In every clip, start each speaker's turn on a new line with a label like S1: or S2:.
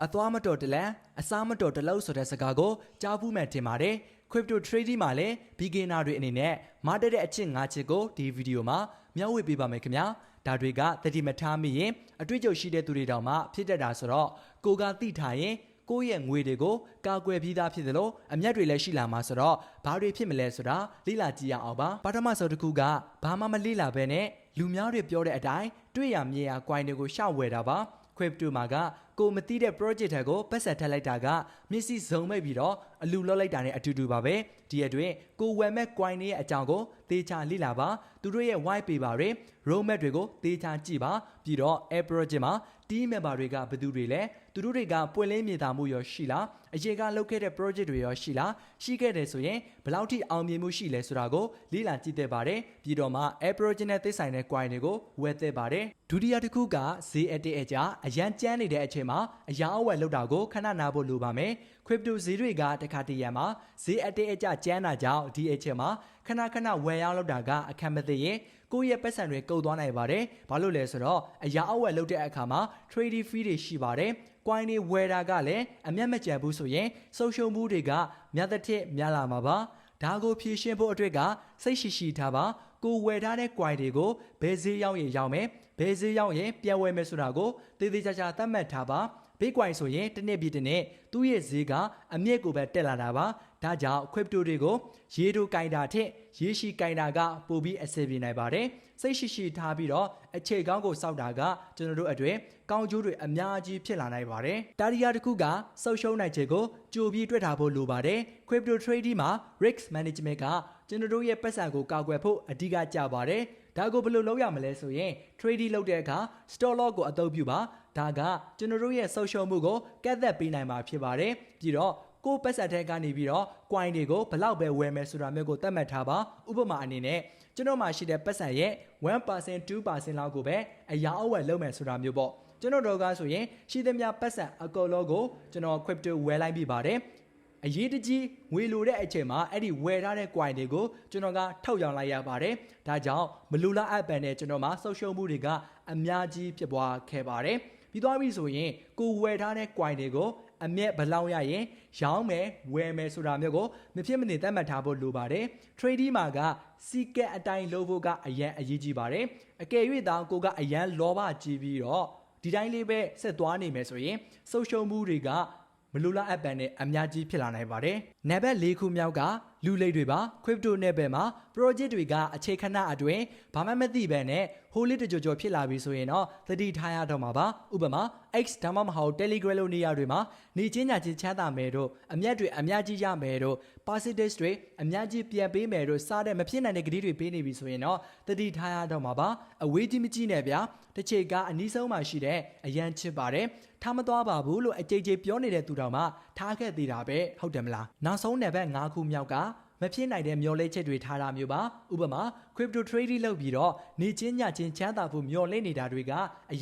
S1: အသွားမတော်တလန်အစားမတော်တလို့ဆိုတဲ့စကားကိုကြားဖူးမှန်တင်ပါတယ် crypto trading မှာလည်း beginner တွေအနေနဲ့မားတက်တဲ့အချက်၅ချက်ကိုဒီဗီဒီယိုမှာမျှဝေပေးပါမယ်ခင်ဗျာဒါတွေကသတိမထားမိရင်အတွေ့အကြုံရှိတဲ့သူတွေတောင်မှဖြစ်တတ်တာဆိုတော့ကိုကသိထားရင်ကိုယ့်ရဲ့ငွေတွေကိုကာကွယ်ပြီးသားဖြစ်သလိုအမြတ်တွေလည်းရှိလာမှာဆိုတော့ဘာတွေဖြစ်မလဲဆိုတာလေ့လာကြည့်ရအောင်ပါပထမဆုံးတစ်ခုကဘာမှမလေ့လာဘဲနဲ့လူများတွေပြောတဲ့အတိုင်းတွေ့ရမြင်ရ coin တွေကိုရှောက်ဝယ်တာပါcrypto မှာကကိုမသိတဲ့ project တွေကိုပတ်ဆက်ထည့်လိုက်တာကမျက်စိစုံမိတ်ပြီးတော့အလူလောက်လိုက်တာနဲ့အတူတူပါပဲဒီအတွင်းကိုဝယ်မဲ့ coin တွေရဲ့အကြောင်းကိုသေချာလေ့လာပါသူတို့ရဲ့ white paper တွေ roadmap တွေကိုသေချာကြည့်ပါပြီးတော့ app project မှာ team member တွေကဘယ်သူတွေလဲသူတို့တွေကပွင့်လင်းမြင်သာမှုရောရှိလားအရေးကလုပ်ခဲ့တဲ့ project တွေရောရှိလားရှိခဲ့တယ်ဆိုရင်ဘယ်လောက်ထိအောင်မြင်မှုရှိလဲဆိုတာကိုလေ့လာကြည့်သင့်ပါတယ်ပြီးတော့မှ app project နဲ့သိဆိုင်တဲ့ coin တွေကိုဝယ်သင့်ပါတယ်ဒုတိယတစ်ခုကဈေးအတက်အကျအရန်ကျန်းနေတဲ့အချိန်မှာအရာအဝယ်လုပ်တာကိုခဏနာဖို့လိုပါမယ် crypto ဈေးတွေကတခါတရံမှာဈေးအတက်အကျကျန်းတာကြောင့်ဒီအချိန်မှာခဏဝယ်ရောက်လုပ်တာကအခက်မသိရင်ကိုယ့်ရဲ့ပတ်စံတွေကုန်သွားနိုင်ပါတယ်ဘာလို့လဲဆိုတော့အရာအဝယ်လုပ်တဲ့အခါမှာ trading fee တွေရှိပါတယ်coin တွေဝယ်တာကလည်းအမျက်မကျန်ဘူးဆိုရင်ဆုံးရှုံးမှုတွေကများတဲ့ထက်များလာမှာပါဒါကိုဖြည့်ရှင်းဖို့အတွက်ကစိတ်ရှိထားပါကိုဝယ်ထားတဲ့ coin တွေကိုဘယ်ဈေးရောက်ရင်ရောက်မယ်ဘယ်ဈေးရောက်ရင်ပြန်ဝယ်မယ်ဆိုတာကိုသေသေးချာချာသတ်မှတ်ထားပါ Bitcoin ဆိုရင်တစ်နှစ်ပြီးတစ်နှစ်သူ့ရဲ့ဈေးကအမြင့်ကိုပဲတက်လာတာပါဒါကြောင့် crypto တွေကိုရေတိုကင်တာထက်ရေရှည်ကင်တာကပိုပြီးအဆင်ပြေနိုင်ပါတယ်စိတ်ရှိထားပြီးတော့အခြေကောင်းကိုစောက်တာကကျွန်တော်တို့အတွက်ကောင်းကျိုးတွေအများကြီးဖြစ်လာနိုင်ပါတယ်တာရီယာတစ်ခုကဆုပ်ရှုံးနိုင်ခြေကိုကြိုပြီးတွေ့ထားဖို့လိုပါတယ် crypto trading မှာ risk management ကကျွန်တော်တို့ရဲ့ပတ်စံကိုကာကွယ်ဖို့အဓိကကျပါတယ်ဒါကိုဘယ်လိုလုပ်ရမလဲဆိုရင် trading လုပ်တဲ့အခါ stop loss ကိုအသုံးပြုပါဒါကကျွန်တော်တို့ရဲ့ဆုပ်ရှုံးမှုကိုကတ်သက်ပေးနိုင်မှာဖြစ်ပါတယ်ပြီးတော့ကိုပတ်စံထဲကနေပြီးတော့ coin တွေကိုဘလောက်ပဲဝယ်မယ်ဆိုတာမျိုးကိုသတ်မှတ်ထားပါဥပမာအနေနဲ့ကျွန်တော်မှာရှိတဲ့ပတ်စံရဲ့ 1% 2% လောက်ကိုပဲအရာအဝယ်လုပ်မယ်ဆိုတာမျိုးပေါ့ကျွန်တော်တို့ကဆိုရင်ရှိသမျှပတ်စံအကုန်လုံးကိုကျွန်တော် crypto ဝယ်လိုက်ပြီးပါတယ်အရေးတကြီးငွေလိုတဲ့အချိန်မှာအဲ့ဒီဝယ်ထားတဲ့ coin တွေကိုကျွန်တော်ကထုတ်ရောင်းလိုက်ရပါတယ်ဒါကြောင့်မလူလား app နဲ့ကျွန်တော်မှာsocial မှုတွေကအများကြီးဖြစ်ပွားခဲ့ပါတယ်ပြီးသွားပြီဆိုရင်ကိုဝယ်ထားတဲ့ coin တွေကိုအမြက်ဘလောက်ရရင်ရောင်းမယ်ဝယ်မယ်ဆိုတာမျိုးကိုမဖြစ်မနေသတ်မှတ်ထားဖို့လိုပါတယ် trading မှာကစီကက်အတိုင်းလုပ်ဖို့ကအရန်အရေးကြီးပါတယ်အကယ်၍တောင်ကိုကအရန်လောဘကြီးပြီးတော့ဒီတိုင်းလေးပဲဆက်သွားနေမယ်ဆိုရင် social မှုတွေကမလူလား app နဲ့အများကြီးဖြစ်လာနိုင်ပါတယ်။နံပါတ်၄ခုမြောက်ကလူလိတ်တွေပါ crypto နဲ့ပဲမှာ project တွေကအခြေခဏအတွင်းဘာမှမသိဘဲနဲ့ဟိုးလေးတကြောဖြစ်လာပြီဆိုရင်တော့သတိထားရတော့မှာပါ။ဥပမာ X ဒါမှမဟုတ် Telegram လိုနေရာတွေမှာနေချင်းညာချင်းချမ်းသာမယ်တို့အမြတ်တွေအများကြီးရမယ်တို့ percentage တွေအများကြီးပြန်ပေးမယ်တို့စားတဲ့မဖြစ်နိုင်တဲ့ကတိတွေပေးနေပြီဆိုရင်တော့သတိထားရတော့မှာပါ။အဝေးကြီးမကြီးနဲ့ဗျာ။တစ်ချိန်ကအနည်းဆုံးမှရှိတဲ့အရန်ချစ်ပါတယ်။ထားမသွားပါဘူးလို့အကြိမ်ပြောနေတဲ့သူတော်မှထားခဲ့သေးတာပဲဟုတ်တယ်မလားနောက်ဆုံးနံပါတ်၅ခုမြောက်ကမဖြစ်နိုင်တဲ့မျော်လင့်ချက်တွေထားတာမျိုးပါဥပမာ crypto trading လုပ်ပြီးတော့နေချင်းညချင်းချမ်းသာဖို့မျော်လင့်နေတာတွေကအ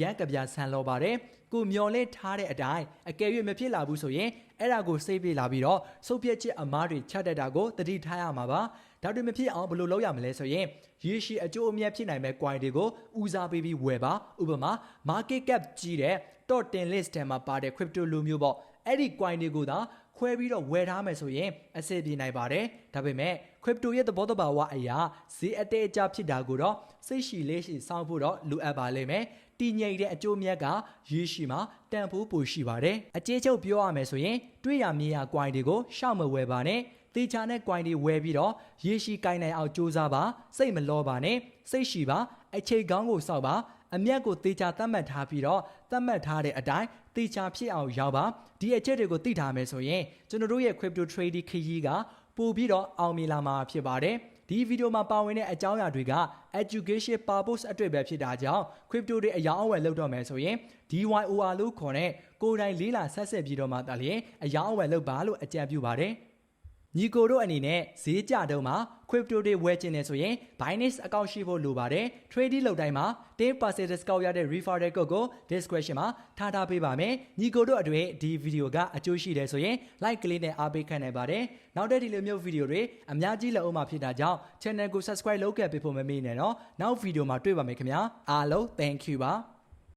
S1: ရန်ကပြဆန်လောပါတယ်ကိုမျော်လင့်ထားတဲ့အတိုင်းအကယ်၍မဖြစ်လာဘူးဆိုရင်အဲ့ဒါကိုစိတ်ပြေလာပြီးတော့စုပ်ပြက်ချက်အမားတွေချတတ်တာကိုသတိထားရမှာပါဒါတွေမဖြစ်အောင်ဘယ်လိုလုပ်ရမလဲဆိုရင်ရေရှည်အကျိုးအမြတ်ဖြစ်နိုင်မဲ့ coin တွေကိုဦးစားပေးပြီးဝယ်ပါဥပမာ market cap ကြီးတဲ့ top 10 list ထဲမှာပါတဲ့ crypto လိုမျိုးပေါ့အဲ့ဒီ coin တွေကိုသာခွဲပြီးတော့ဝယ်ထားမယ်ဆိုရင်အဆင်ပြေနိုင်ပါတယ်ဒါပေမဲ့ crypto ရဲ့သဘောတဘာဝအရာဈေးအတဲအကျဖြစ်တာကိုတော့စိတ်ရှိလေးရှိစောင့်ဖို့တော့လိုအပ်ပါလိမ့်မယ်တည်ငြိမ်တဲ့အကျိုးမြတ်ကရေရှည်မှာတန်ဖိုးပိုရှိပါတယ်အကျေးချုပ်ပြောရမယ်ဆိုရင်တွေ့ရမြင်ရ coin တွေကိုရှောက်မဝယ်ပါနဲ့တေချာနဲ့ coin တွေဝယ်ပြီးတော့ရေရှည်ကိုင်နိုင်အောင်စူးစမ်းပါစိတ်မလောပါနဲ့စိတ်ရှိပါအခြေကောင်းကိုစောက်ပါအမြတ်ကိုတေချာသတ်မှတ်ထားပြီးတော့သတ်မှတ်ထားတဲ့အတိုင်းတေချာဖြစ်အောင်ရောက်ပါဒီအချက်တွေကိုသိထားမယ်ဆိုရင်ကျွန်တော်တို့ရဲ့ crypto trading ခရီးကပို့ပြီးတော့အောင်မြင်လာမှာဖြစ်ပါတယ်ဒီဗီဒီယိုမှာပါဝင်တဲ့အကြောင်းအရာတွေက education purpose အတွက်ပဲဖြစ်တာကြောင့် crypto တွေအယောင်းအဝယ်လုပ်တော့မယ်ဆိုရင် DYOR လို့ခေါ်တဲ့ကိုယ်တိုင်လေးလာဆက်ဆက်ပြီးတော့မှတလည်းအယောင်းအဝယ်လုပ်ပါလို့အကြံပြုပါတယ်ညီကိုတို့အနေနဲ့ဈေးကြတုံးမှာ crypto တွေဝယ်ချင်တယ်ဆိုရင် Binance အကောင့်ရှိဖို့လိုပါတယ် trading လုပ်တိုင်းမှာ 10% discount ရတဲ့ referral code ကို description မှာထားပေးပါမယ်ညီကိုတို့အတွက်ဒီဗီဒီယိုကအကျိုးရှိတယ်ဆိုရင် like ကလေးနဲ့အားပေးခံနိုင်ပါတယ်နောက်တဲ့ဒီလိုမျိုးဗီဒီယိုတွေအများကြီးလက်အောင်မှာဖြစ်တာကြောင့် channel ကို subscribe လုပ်ခဲ့ပေးဖို့မမေ့နဲ့နော်နောက်ဗီဒီယိုမှာတွေ့ပါမယ်ခင်ဗျာအားလုံး thank you ပါ